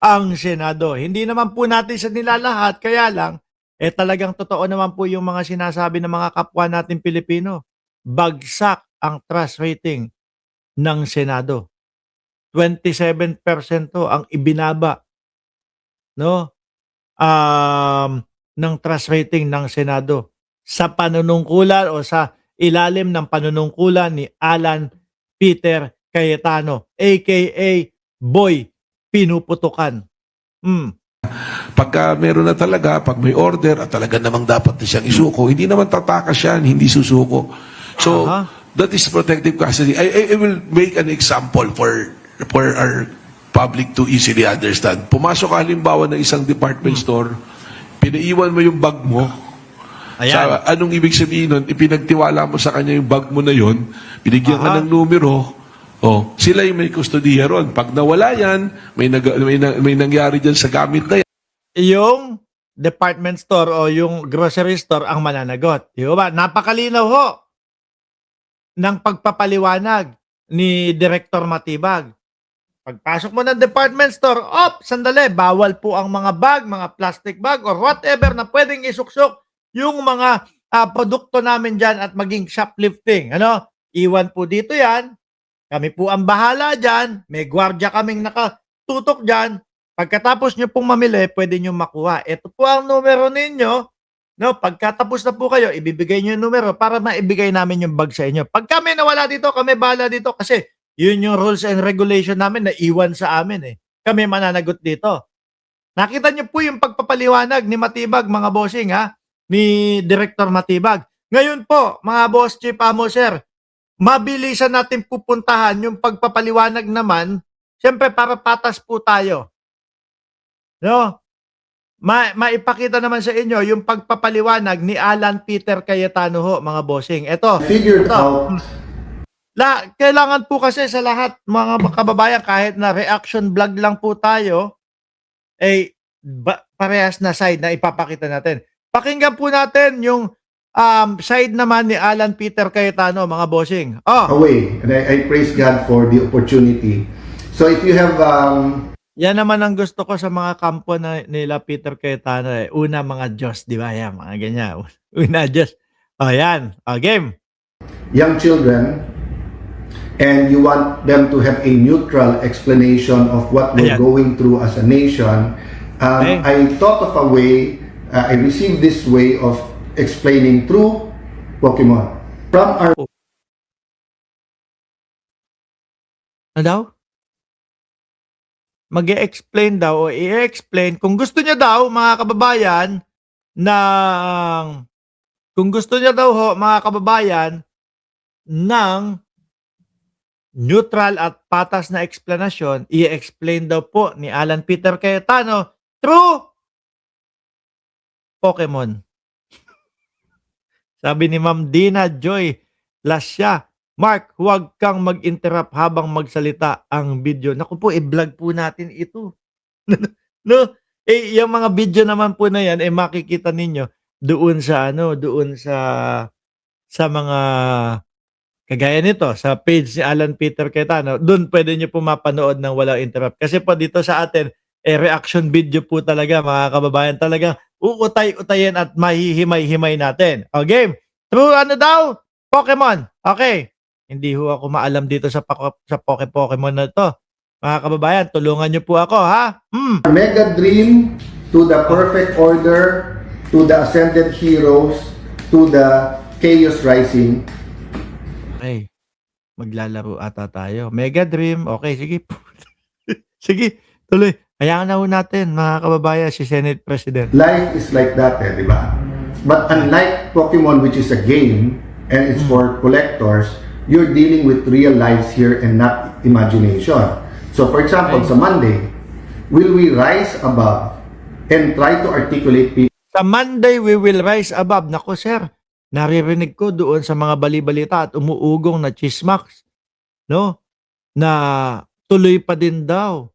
ang Senado. Hindi naman po natin sa nilalahat, kaya lang, talagang totoo naman po yung mga sinasabi ng mga kapwa natin Pilipino. Bagsak ang trust rating ng Senado. 27% ang ibinaba, no? Ng trust rating ng Senado sa panunungkulan o sa ilalim ng panunungkulan ni Alan Peter Cayetano, aka Boy Pinuputukan. Pagka meron na talaga, pag may order at talaga namang dapat na siyang isuko, hindi naman tatakas yan, hindi susuko. So, that is protective custody. I will make an example for our public to easily understand. Pumasok ka halimbawa ng isang department store, pinaiwan mo yung bag mo. Ayan. Sa, anong ibig sabihin nun? Ipinagtiwala mo sa kanya yung bag mo na yon, binigyan ka ng numero, sila yung may kustodiya ron. Pag nawala yan, may nangyari dyan sa gamit na yan. Yung department store o yung grocery store ang mananagot. Di ba? Napakalinaw ho ng pagpapaliwanag ni Director Matibag. Pagpasok mo ng department store, sandali, bawal po ang mga bag, mga plastic bag or whatever na pwedeng isuksok yung mga produkto namin dyan at maging shoplifting. Ano? Iwan po dito yan. Kami po ang bahala dyan. May gwardiya kaming nakatutok dyan. Pagkatapos nyo pong mamili, pwede nyo makuha. Ito po ang numero ninyo. No, pagkatapos na po kayo, ibibigay nyo yung numero para maibigay namin yung bag sa inyo. Pag kami nawala dito, kami bahala dito kasi yun yung rules and regulation namin na iwan sa amin eh. Kami mananagot dito. Nakita nyo po yung pagpapaliwanag ni Matibag, mga bossing ni Director Matibag. Ngayon po, mga boss, chief, amo, sir, mabilisan natin pupuntahan yung pagpapaliwanag naman, siyempre para patas po tayo. No? Maipakita naman sa inyo yung pagpapaliwanag ni Alan Peter Cayetano ho, mga bossing. Ito. Figured out. Kailangan po kasi sa lahat, mga kababayan, kahit na reaction vlog lang po tayo, parehas na side na ipapakita natin. Pakinggan po natin yung side naman ni Alan Peter Cayetano, mga bossing. Away. And I praise God for the opportunity. So if you have... Yan naman ang gusto ko sa mga kampo na nila Peter Cayetano eh. Una, mga Diyos, di ba? Yan, mga ganyan. Una, Diyos. Yan. Game. young children, and you want them to have a neutral explanation of what we're Ayan. going through as a nation, I thought of a way, I received this way of explaining through Pokemon. From our Ano daw? Mag-e-explain daw o i-explain kung gusto niya daw, mga kababayan, kung gusto niya daw ho, mga kababayan, ng neutral at patas na explanation, i-explain daw po ni Alan Peter Cayetano through Pokemon. Sabi ni Ma'am Dina Joy Lasya, Mark, huwag kang mag-interrupt habang magsalita ang video. Naku po, i-vlog po natin ito. No? Yung mga video naman po na yan, makikita ninyo doon sa sa mga kagaya nito, sa page ni Alan Peter Cayetano. Doon pwede nyo po mapanood ng walang interrupt. Kasi po dito sa atin, reaction video po talaga, mga kababayan. Talagang uutay-utayin at mahihimay-himay natin. O game, through ano daw? Pokemon. Okay. Hindi ho ako maalam dito sa Pokemon na to. Mga kababayan, tulungan nyo po ako, ha? Mega Dream to the Perfect Order, to the Ascended Heroes, to the Chaos Rising. Okay. Maglalaro ata tayo. Mega Dream. Okay, sige. Sige, tuloy. Hayaan na ho natin, mga kababayan, si Senate President. Life is like that, di ba? But unlike Pokemon, which is a game, and it's for collectors, you're dealing with real lives here and not imagination. So for example, sa Monday, will we rise above and try to articulate people? Sa Monday, we will rise above. Naku, sir, naririnig ko doon sa mga balibalita at umuugong na chismax, no? Na tuloy pa din daw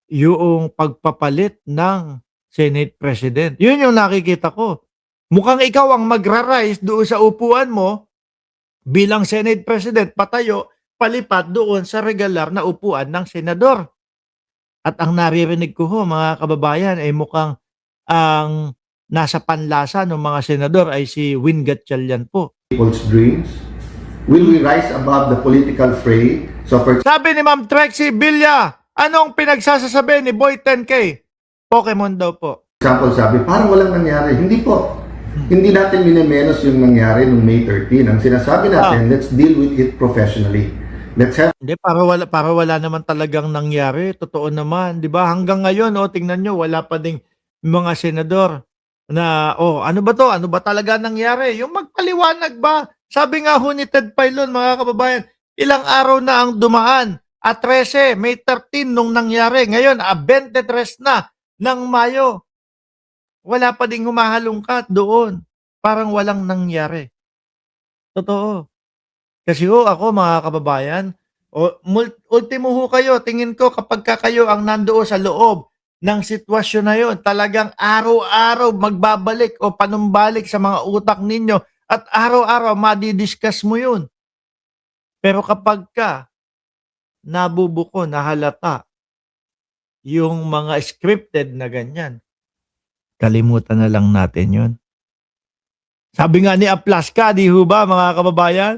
yung pagpapalit ng Senate President. Yun yung nakikita ko. Mukhang ikaw ang magra-rise doon sa upuan mo bilang Senate President, patayo, palipat doon sa regular na upuan ng senador. At ang naririnig ko ho, mga kababayan, ay mukhang ang nasa panlasa ng mga senador ay si Win Gatchalian po. people's dreams? Will we rise above the political fray? So for Sabi ni Ma'am Trexie Villa, anong pinagsasasabi ni Boy 10K? Pokemon daw po. example, sabi, parang walang nangyari. Hindi po. Hindi natin minemenos yung nangyari noong May 13. Ang sinasabi natin, let's deal with it professionally. Let's have Hindi, para wala naman talagang nangyari. Totoo naman, 'di ba? Hanggang ngayon, tingnan nyo, wala pa ding mga senador na, ano ba 'to? Ano ba talaga nangyari? Yung magpaliwanag ba? Sabi nga ho ni Ted Filon, mga kababayan, ilang araw na ang dumaan. 13, May 13 nung nangyari. Ngayon, 23 na ng Mayo. Wala pa ding humahalongkat doon. Parang walang nangyari. Totoo. Kasi ako, mga kababayan, ultimo ho kayo, tingin ko kapag kayo ang nandoon sa loob ng sitwasyon na yon, talagang araw-araw magbabalik o panumbalik sa mga utak ninyo at araw-araw madidiscuss mo yun. Pero kapag nabubuko, nahalata yung mga scripted na ganyan, kalimutan na lang natin yun. Sabi nga ni Aplaska, di ho ba, mga kababayan?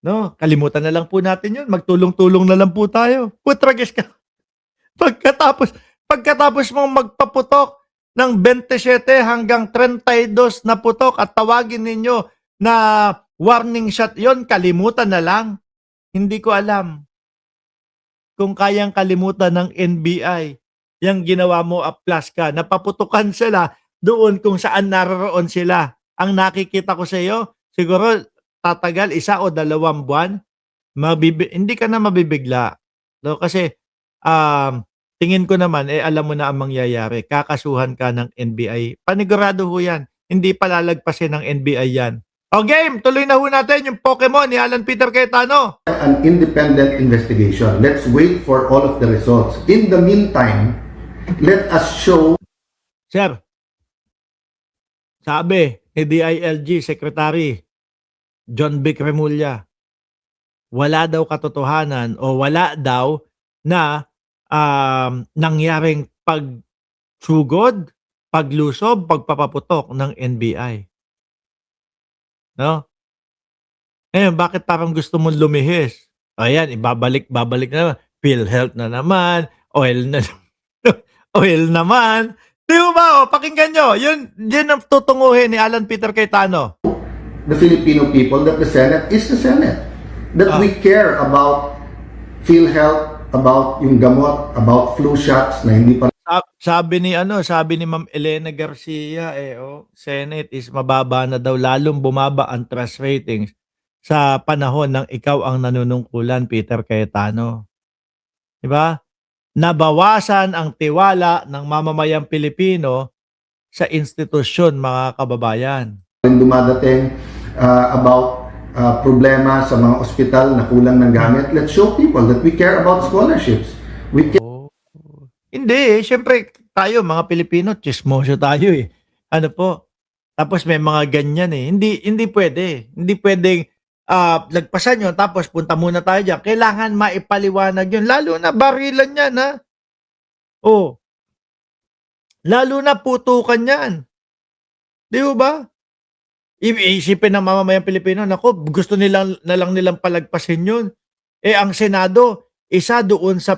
No, kalimutan na lang po natin 'yun. Magtulong-tulong na lang po tayo. Putragis ka. Pagkatapos mong magpaputok ng 27 hanggang 32 na putok at tawagin ninyo na warning shot 'yon, kalimutan na lang. Hindi ko alam kung kayang kalimutan ng NBI yung ginawa mo, Aplaska. Napaputukan sila doon kung saan naroon sila. Ang nakikita ko sa iyo, siguro tatagal 1 o 2 buwan, hindi ka na mabibigla. No, kasi tingin ko naman, alam mo na ang mangyayari. Kakasuhan ka ng NBI. Panigurado ho yan. Hindi palalagpasin ng NBI yan. O game, tuloy na ho natin yung Pokemon ni Alan Peter Cayetano. an independent investigation. Let's wait for all of the results. In the meantime, let us show Sir, sabi ni DILG Secretary John Vic Remulla, wala daw katotohanan o wala daw na nangyaring pagsugod, paglusob, pagpapaputok ng NBI. No? Ngayon, bakit parang gusto mong lumihis? Ayan, babalik na naman. PhilHealth na naman, oil na oil naman. Di ba? Pakinggan nyo. Yun ang tutunguhin ni Alan Peter Cayetano. the Filipino people that the Senate is the Senate. That we care about PhilHealth, about yung gamot, about flu shots na hindi pa Sabi ni Ma'am Elena Garcia, Senate is mababa na daw, lalong bumaba ang trust ratings sa panahon ng ikaw ang nanunungkulan, Peter Cayetano. 'Di ba? Nabawasan ang tiwala ng mamamayang Pilipino sa institusyon, mga kababayan. rin dumadating about problema sa mga ospital na kulang ng gamit. Let's show people that we care about scholarships. We care Hindi, syempre tayo mga Pilipino, chismoso tayo eh. Ano po? Tapos may mga ganyan eh. Hindi pwede. Hindi pwedeng lagpasan yun tapos punta muna tayo diyan. Kailangan maipaliwanag yun. Lalo na barilan yan, ha? Lalo na putukan yan. Di ba? Iisipin ng mamamayang Pilipino, nako, gusto nilang palagpasin yun. Ang Senado, isa doon sa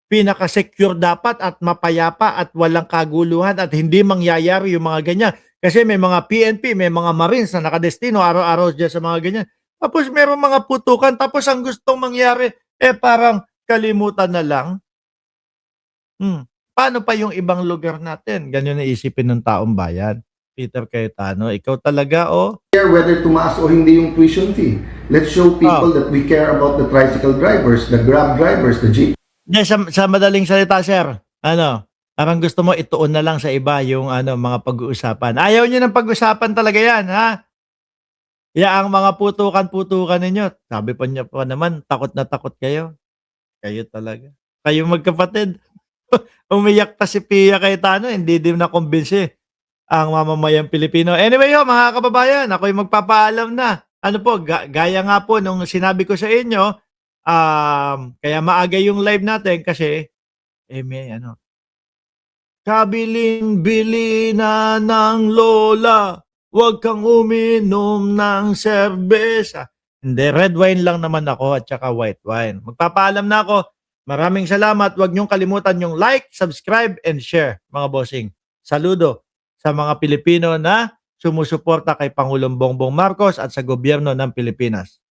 pinaka-secure dapat at mapayapa at walang kaguluhan at hindi mangyayari yung mga ganyan. Kasi may mga PNP, may mga Marines na nakadestino araw-araw dyan sa mga ganyan. Tapos meron mga putukan, tapos ang gustong mangyari, parang kalimutan na lang. Paano pa yung ibang lugar natin? Ganyan na isipin ng taong bayan. Peter Cayetano, ikaw talaga, whether tumaas o hindi yung tuition fee. Let's show people that we care about the tricycle drivers, the Grab drivers, the jeep sa madaling salita, sir, parang gusto mo ituon na lang sa iba yung mga pag-uusapan. Ayaw nyo ng pag-usapan talaga yan, ha? Ang mga putukan-putukan ninyo. Sabi pa niya pa naman, takot na takot kayo. Kayo talaga. Kayo magkapatid. Umiyak pa si Pia Cayetano, hindi din na-convince ang mamamayang Pilipino. Anyway, mga kababayan, ako'y magpapaalam na. Gaya nga po nung sinabi ko sa inyo, Kaya maaga yung live natin kasi may ano, kabiling-bili na ng lola, huwag kang uminom ng serbesa. Hindi, red wine lang naman ako at saka white wine. Magpapaalam na ako. Maraming salamat. Huwag niyong kalimutan yung like, subscribe, and share, mga bossing. Saludo sa mga Pilipino na sumusuporta kay Pangulong Bongbong Marcos at sa gobyerno ng Pilipinas.